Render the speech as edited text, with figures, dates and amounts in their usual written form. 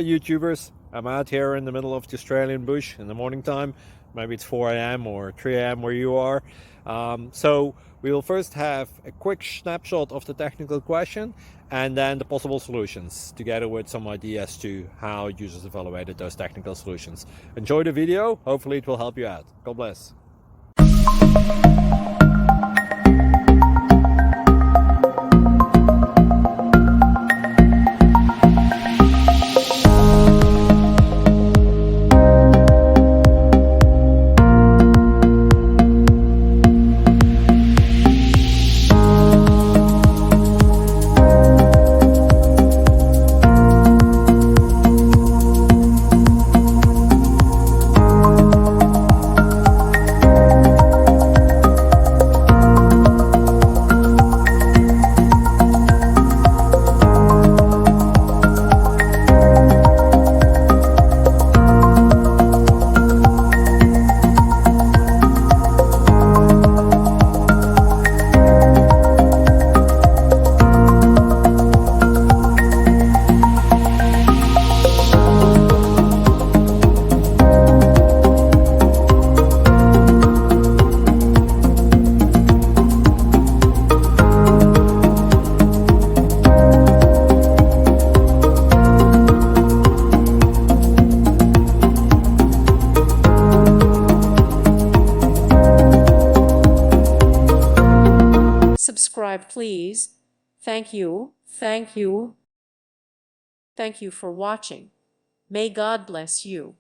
YouTubers. I'm out here in the middle of the Australian bush in the morning time. Maybe it's 4 a.m. or 3 a.m. where you are. So we will first have a quick snapshot of the technical question and then the possible solutions, together with some ideas to how users evaluated those technical solutions. Enjoy the video. Hopefully it will help you out. God bless. Subscribe, please. Thank you. Thank you. Thank you for watching. May God bless you.